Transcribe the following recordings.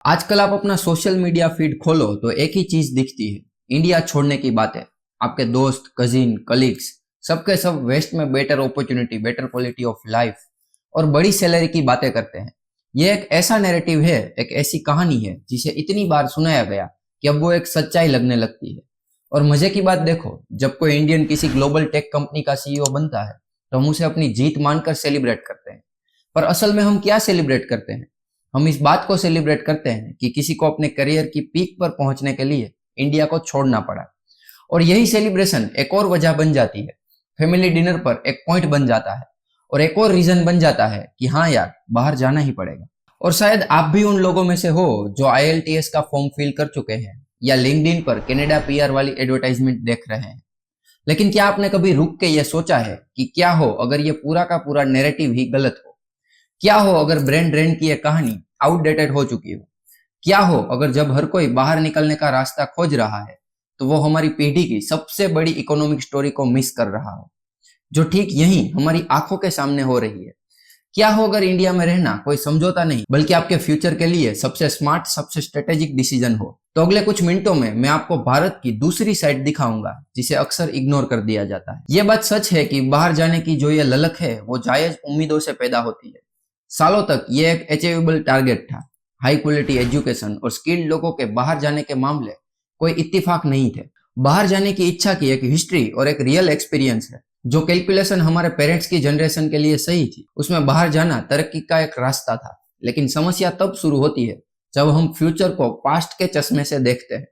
आजकल आप अपना सोशल मीडिया फीड खोलो तो एक ही चीज दिखती है, इंडिया छोड़ने की बातें। आपके दोस्त, कजिन, कलीग्स सबके सब वेस्ट में better opportunity, better quality of life और बड़ी सैलरी की बातें करते हैं। ये एक ऐसा नैरेटिव है, एक ऐसी कहानी है जिसे इतनी बार सुनाया गया कि अब वो एक सच्चाई लगने लगती है। और मजे की बात देखो, जब कोई इंडियन किसी ग्लोबल टेक कंपनी का सीईओ बनता है तो हम उसे अपनी जीत मानकर सेलिब्रेट करते हैं। पर असल में हम क्या सेलिब्रेट करते हैं? हम इस बात को सेलिब्रेट करते हैं कि किसी को अपने करियर की पीक पर पहुंचने के लिए इंडिया को छोड़ना पड़ा। और यही सेलिब्रेशन एक और वजह बन जाती है, फैमिली डिनर पर एक पॉइंट बन जाता है और एक और रीजन बन जाता है कि हाँ यार, बाहर जाना ही पड़ेगा। और शायद आप भी उन लोगों में से हो जो IELTS का फॉर्म फिल कर चुके हैं या लिंक्डइन पर कनाडा PR वाली एडवर्टाइजमेंट देख रहे हैं। लेकिन क्या आपने कभी रुक के यह सोचा है कि क्या हो अगर ये पूरा का पूरा नैरेटिव ही गलत हो? क्या हो अगर ब्रेन ड्रेन की यह कहानी आउटडेटेड हो चुकी हो? क्या हो अगर जब हर कोई बाहर निकलने का रास्ता खोज रहा है तो वो हमारी पीढ़ी की सबसे बड़ी इकोनॉमिक स्टोरी को मिस कर रहा हो, जो ठीक यहीं हमारी आंखों के सामने हो रही है? क्या हो अगर इंडिया में रहना कोई समझौता नहीं बल्कि आपके फ्यूचर के लिए सबसे स्मार्ट, सबसे स्ट्रेटेजिक डिसीजन हो? तो अगले कुछ मिनटों में मैं आपको भारत की दूसरी साइड दिखाऊंगा जिसे अक्सर इग्नोर कर दिया जाता है। यह बात सच है कि बाहर जाने की जो ये ललक है वो जायज उम्मीदों से पैदा होती है। सालों तक ये एक अचीवेबल टारगेट था। हाई क्वालिटी एजुकेशन और स्किल्ड लोगों के बाहर जाने के मामले कोई इत्तेफाक नहीं थे। बाहर जाने की इच्छा की एक हिस्ट्री और एक रियल एक्सपीरियंस है। जो कैलकुलेशन हमारे पेरेंट्स की जनरेशन के लिए सही थी, उसमें बाहर जाना तरक्की का एक रास्ता था। लेकिन समस्या तब शुरू होती है जब हम फ्यूचर को पास्ट के चश्मे से देखते हैं।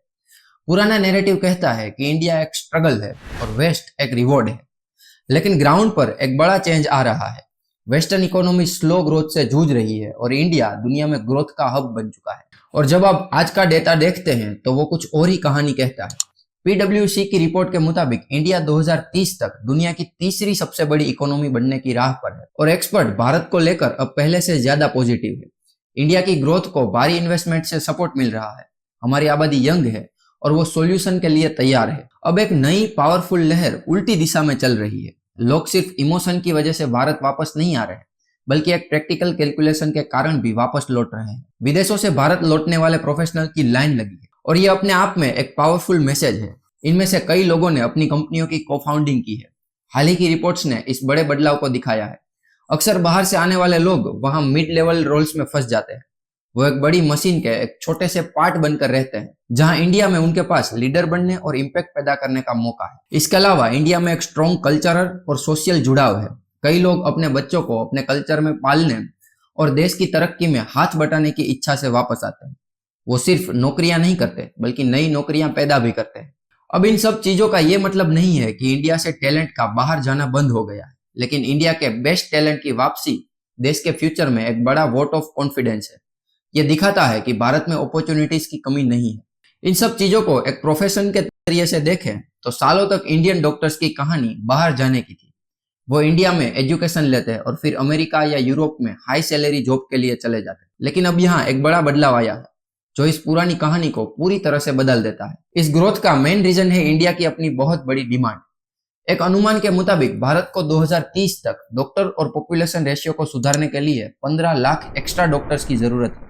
पुराना नैरेटिव कहता है कि इंडिया एक स्ट्रगल है और वेस्ट एक रिवॉर्ड है। लेकिन ग्राउंड पर एक बड़ा चेंज आ रहा है। वेस्टर्न इकोनॉमी स्लो ग्रोथ से जूझ रही है और इंडिया दुनिया में ग्रोथ का हब बन चुका है। और जब आप आज का डेटा देखते हैं तो वो कुछ और ही कहानी कहता है। PwC की रिपोर्ट के मुताबिक इंडिया 2030 तक दुनिया की तीसरी सबसे बड़ी इकोनॉमी बनने की राह पर है और एक्सपर्ट भारत को लेकर अब पहले से ज्यादा पॉजिटिव है। इंडिया की ग्रोथ को भारी इन्वेस्टमेंट से सपोर्ट मिल रहा है। हमारी आबादी यंग है और वो सॉल्यूशन के लिए तैयार है। अब एक नई पावरफुल लहर उल्टी दिशा में चल रही है। लोग सिर्फ इमोशन की वजह से भारत वापस नहीं आ रहे हैं, बल्कि एक प्रैक्टिकल कैलकुलेशन के कारण भी वापस लौट रहे हैं। विदेशों से भारत लौटने वाले प्रोफेशनल की लाइन लगी है और ये अपने आप में एक पावरफुल मैसेज है। इनमें से कई लोगों ने अपनी कंपनियों की को-फाउंडिंग की है। हाल ही की रिपोर्ट्स ने इस बड़े बदलाव को दिखाया है। अक्सर बाहर से आने वाले लोग वहां मिड लेवल रोल्स में फंस जाते हैं। वो एक बड़ी मशीन के एक छोटे से पार्ट बनकर रहते हैं, जहां इंडिया में उनके पास लीडर बनने और इम्पैक्ट पैदा करने का मौका है। इसके अलावा इंडिया में एक स्ट्रॉन्ग कल्चरल और सोशल जुड़ाव है। कई लोग अपने बच्चों को अपने कल्चर में पालने और देश की तरक्की में हाथ बटाने की इच्छा से वापस आते हैं। वो सिर्फ नौकरियां नहीं करते बल्कि नई नौकरियां पैदा भी करते हैं। अब इन सब चीजों का ये मतलब नहीं है कि इंडिया से टैलेंट का बाहर जाना बंद हो गया है, लेकिन इंडिया के बेस्ट टैलेंट की वापसी देश के फ्यूचर में एक बड़ा वोट ऑफ कॉन्फिडेंस है। ये दिखाता है कि भारत में अपॉर्चुनिटीज की कमी नहीं है। इन सब चीजों को एक प्रोफेशन के नजरिए से देखें तो सालों तक इंडियन डॉक्टर्स की कहानी बाहर जाने की थी। वो इंडिया में एजुकेशन लेते हैं और फिर अमेरिका या यूरोप में हाई सैलरी जॉब के लिए चले जाते हैं। लेकिन अब यहाँ एक बड़ा बदलाव आया है जो इस पुरानी कहानी को पूरी तरह से बदल देता है। इस ग्रोथ का मेन रीजन है इंडिया की अपनी बहुत बड़ी डिमांड। एक अनुमान के मुताबिक भारत को 2030 तक डॉक्टर और पॉपुलेशन रेशियो को सुधारने के लिए 15 लाख एक्स्ट्रा डॉक्टर्स की जरूरत है।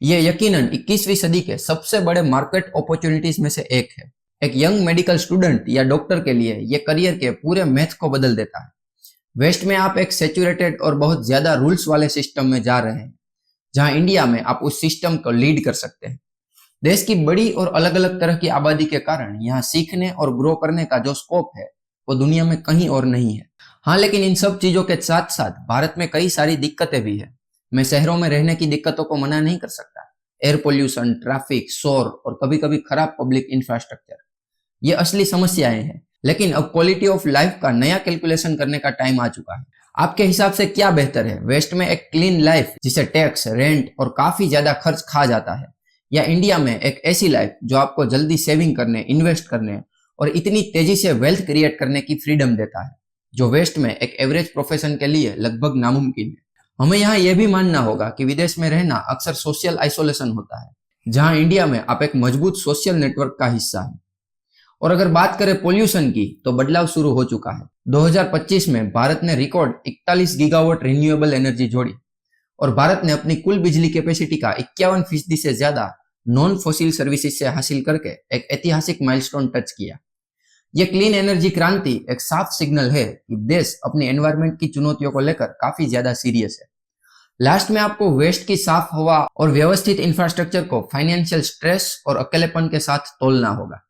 ये यकीनन 21वीं सदी के सबसे बड़े मार्केट अपॉर्चुनिटीज में से एक है। एक यंग मेडिकल स्टूडेंट या डॉक्टर के लिए ये करियर के पूरे मैथ को बदल देता है। वेस्ट में आप एक सैचुरेटेड और बहुत ज्यादा रूल्स वाले सिस्टम में जा रहे हैं, जहां इंडिया में आप उस सिस्टम को लीड कर सकते हैं। देश की बड़ी और अलग अलग तरह की आबादी के कारण यहाँ सीखने और ग्रो करने का जो स्कोप है वो दुनिया में कहीं और नहीं है। हाँ, लेकिन इन सब चीजों के साथ साथ भारत में कई सारी दिक्कतें भी है। मैं शहरों में रहने की दिक्कतों को मना नहीं कर सकता। एयर पोल्यूशन, ट्रैफिक, शोर और कभी कभी खराब पब्लिक इंफ्रास्ट्रक्चर, ये असली समस्याएं हैं। लेकिन अब क्वालिटी ऑफ लाइफ का नया कैलकुलेशन करने का टाइम आ चुका है। आपके हिसाब से क्या बेहतर है, वेस्ट में एक क्लीन लाइफ जिसे टैक्स, रेंट और काफी ज्यादा खर्च खा जाता है, या इंडिया में एक ऐसी लाइफ जो आपको जल्दी सेविंग करने, इन्वेस्ट करने और इतनी तेजी से वेल्थ क्रिएट करने की फ्रीडम देता है, जो वेस्ट में एक एवरेज प्रोफेशन के लिए लगभग नामुमकिन है। हमें यहाँ यह भी मानना होगा कि विदेश में रहना अक्सर सोशल आइसोलेशन होता है, जहां इंडिया में आप एक मजबूत सोशल नेटवर्क का हिस्सा हैं। और अगर बात करें पोल्यूशन की तो बदलाव शुरू हो चुका है। 2025 में भारत ने रिकॉर्ड 41 गीगावाट रिन्यूएबल एनर्जी जोड़ी और भारत ने अपनी कुल बिजली कैपेसिटी का 51% से ज्यादा नॉन फॉसिल सर्विसेज से हासिल करके एक ऐतिहासिक माइलस्टोन टच किया। यह क्लीन एनर्जी क्रांति एक साफ सिग्नल है कि देश अपनी एनवायरनमेंट की चुनौतियों को लेकर काफी ज्यादा सीरियस है। लास्ट में आपको वेस्ट की साफ हवा और व्यवस्थित इंफ्रास्ट्रक्चर को फाइनेंशियल स्ट्रेस और अकेलेपन के साथ तोलना होगा।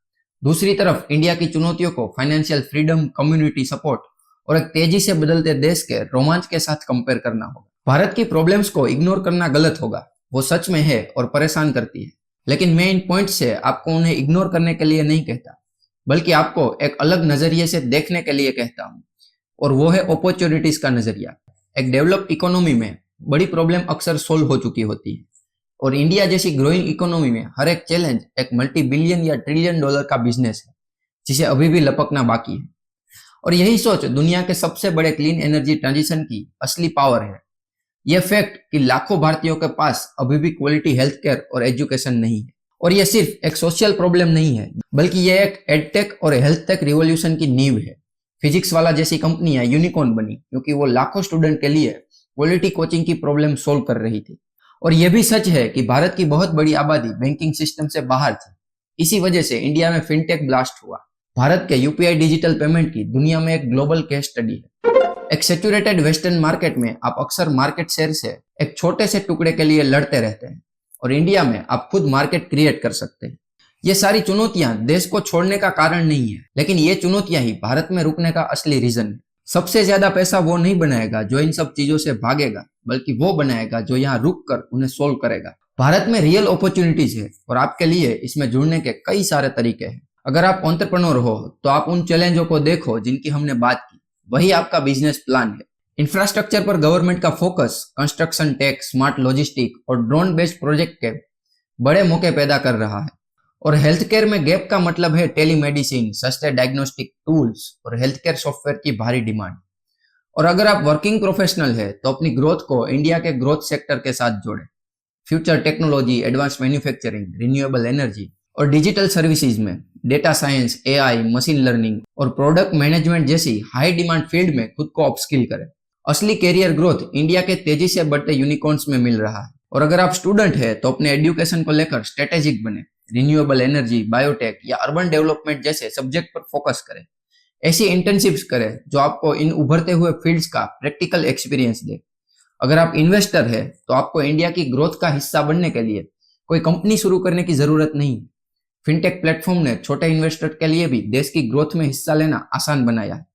दूसरी तरफ इंडिया की चुनौतियों को फाइनेंशियल फ्रीडम, कम्युनिटी सपोर्ट और एक तेजी से बदलते देश के रोमांच के साथ कंपेयर करना होगा। भारत की प्रॉब्लम्स को इग्नोर करना गलत होगा, वो सच में है और परेशान करती है, लेकिन मैं इन पॉइंट से आपको उन्हें इग्नोर करने के लिए नहीं कहता, बल्कि आपको एक अलग नजरिए से देखने के लिए कहता हूँ, और वो है अपॉर्चुनिटीज का नजरिया। एक डेवलप्ड इकोनॉमी में बड़ी प्रॉब्लम अक्सर सोल्व हो चुकी होती है, और इंडिया जैसी ग्रोइंग इकोनॉमी में हर एक चैलेंज एक मल्टी बिलियन या ट्रिलियन डॉलर का बिजनेस है जिसे अभी भी लपकना बाकी है। और यही सोच दुनिया के सबसे बड़े क्लीन एनर्जी ट्रांजिशन की असली पावर है। यह फैक्ट कि लाखों भारतीयों के पास अभी भी क्वालिटी हेल्थ केयर और एजुकेशन नहीं है। और यह सिर्फ एक सोशल प्रॉब्लम नहीं है, बल्कि यह एक एडटेक और हेल्थ टेक रिवॉल्यूशन की नींव है। फिजिक्स वाला जैसी कंपनियां यूनिकॉर्न बनी क्योंकि वो लाखों स्टूडेंट के लिए क्वालिटी कोचिंग की प्रॉब्लम सोल्व कर रही थी। और यह भी सच है कि भारत की बहुत बड़ी आबादी बैंकिंग सिस्टम से बाहर थी। इसी वजह से इंडिया में फिनटेक ब्लास्ट हुआ। भारत के यूपीआई डिजिटल पेमेंट की दुनिया में एक ग्लोबल केस स्टडी है। एक सेचुरेटेड वेस्टर्न मार्केट में आप अक्सर मार्केट शेयर से एक छोटे से टुकड़े के लिए लड़ते रहते हैं, और इंडिया में आप खुद मार्केट क्रिएट कर सकते हैं। ये सारी चुनौतियां देश को छोड़ने का कारण नहीं है, लेकिन ये चुनौतियां ही भारत में रुकने का असली रीजन है। सबसे ज्यादा पैसा वो नहीं बनाएगा जो इन सब चीजों से भागेगा, बल्कि वो बनाएगा जो यहाँ रुक कर उन्हें सोल्व करेगा। भारत में रियल अपॉर्चुनिटीज है और आपके लिए इसमें जुड़ने के कई सारे तरीके हैं। अगर आप एंटरप्रेन्योर हो तो आप उन चैलेंजों को देखो जिनकी हमने बात की, वही आपका बिजनेस प्लान है। इंफ्रास्ट्रक्चर पर गवर्नमेंट का focus construction tech, smart logistic और ड्रोन बेस्ड प्रोजेक्ट के बड़े मौके पैदा कर रहा है। और हेल्थ केयर में गैप का मतलब है टेलीमेडिसिन, सस्ते डायग्नोस्टिक टूल्स और हेल्थ केयर सॉफ्टवेयर की भारी डिमांड। और अगर आप वर्किंग प्रोफेशनल है तो अपनी ग्रोथ को इंडिया के ग्रोथ सेक्टर के साथ जोड़ें। Future technology, advance manufacturing, renewable energy और डिजिटल सर्विसेज में data science, AI, machine learning और प्रोडक्ट मैनेजमेंट जैसी हाई डिमांड फील्ड में खुद को अपस्किल करें। असली कैरियर ग्रोथ इंडिया के तेजी से बढ़ते यूनिकॉर्न्स में मिल रहा है। और अगर आप स्टूडेंट है तो अपने एजुकेशन को लेकर स्ट्रेटेजिक बने। रिन्यूएबल एनर्जी, बायोटेक या अर्बन डेवलपमेंट जैसे सब्जेक्ट पर फोकस करें। ऐसी इंटर्नशिप्स करें जो आपको इन उभरते हुए फील्ड्स का प्रैक्टिकल एक्सपीरियंस दे। अगर आप इन्वेस्टर है तो आपको इंडिया की ग्रोथ का हिस्सा बनने के लिए कोई कंपनी शुरू करने की जरूरत नहीं। फिनटेक प्लेटफॉर्म ने छोटे इन्वेस्टर के लिए भी देश की ग्रोथ में हिस्सा लेना आसान बनाया है।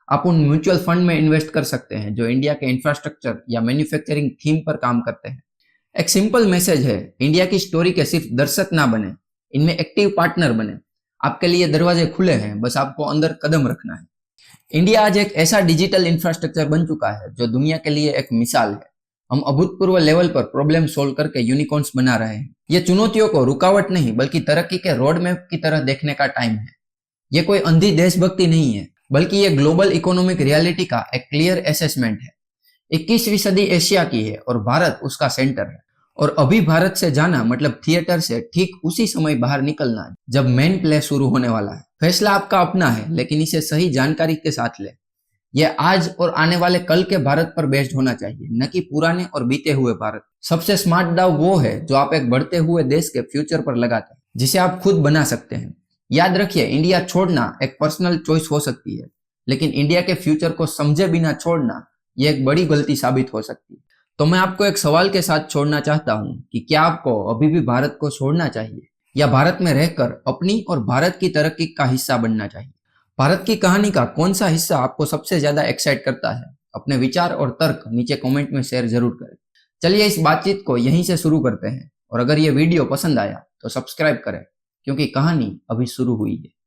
आप उन म्यूचुअल फंड में इन्वेस्ट कर सकते हैं जो इंडिया के इंफ्रास्ट्रक्चर या मैन्युफैक्चरिंग थीम पर काम करते हैं। एक सिंपल मैसेज है, इंडिया की स्टोरी के सिर्फ दर्शक ना बने, इनमें एक्टिव पार्टनर बने। आपके लिए दरवाजे खुले हैं, बस आपको अंदर कदम रखना है। इंडिया आज एक ऐसा डिजिटल इंफ्रास्ट्रक्चर बन चुका है जो दुनिया के लिए एक मिसाल है। हम अभूतपूर्व लेवल पर प्रॉब्लम सोल्व करके यूनिकॉर्न्स बना रहे हैं। ये चुनौतियों को रुकावट नहीं बल्कि तरक्की के रोड मैप की तरह देखने का टाइम है। ये कोई अंधी देशभक्ति नहीं है, बल्कि ये ग्लोबल इकोनॉमिक रियलिटी का एक क्लियर असेसमेंट है। 21वीं सदी एशिया की है और भारत उसका सेंटर है। और अभी भारत से जाना मतलब थिएटर से ठीक उसी समय बाहर निकलना जब मेन प्ले शुरू होने वाला है। फैसला आपका अपना है, लेकिन इसे सही जानकारी के साथ ले। यह आज और आने वाले कल के भारत पर बेस्ड होना चाहिए, न कि पुराने और बीते हुए भारत। सबसे स्मार्ट दाव वो है जो आप एक बढ़ते हुए देश के फ्यूचर पर लगाते हैं, जिसे आप खुद बना सकते हैं। याद रखिए, इंडिया छोड़ना एक पर्सनल चॉइस हो सकती है, लेकिन इंडिया के फ्यूचर को समझे बिना छोड़ना यह एक बड़ी गलती साबित हो सकती है। तो मैं आपको एक सवाल के साथ छोड़ना चाहता हूं कि क्या आपको अभी भी भारत को छोड़ना चाहिए या भारत में रहकर अपनी और भारत की तरक्की का हिस्सा बनना चाहिए। भारत की कहानी का कौन सा हिस्सा आपको सबसे ज्यादा एक्साइट करता है? अपने विचार और तर्क नीचे कमेंट में शेयर जरूर करें। चलिए इस बातचीत को यहीं से शुरू करते हैं, और अगर ये वीडियो पसंद आया तो सब्सक्राइब करें, क्योंकि कहानी अभी शुरू हुई है।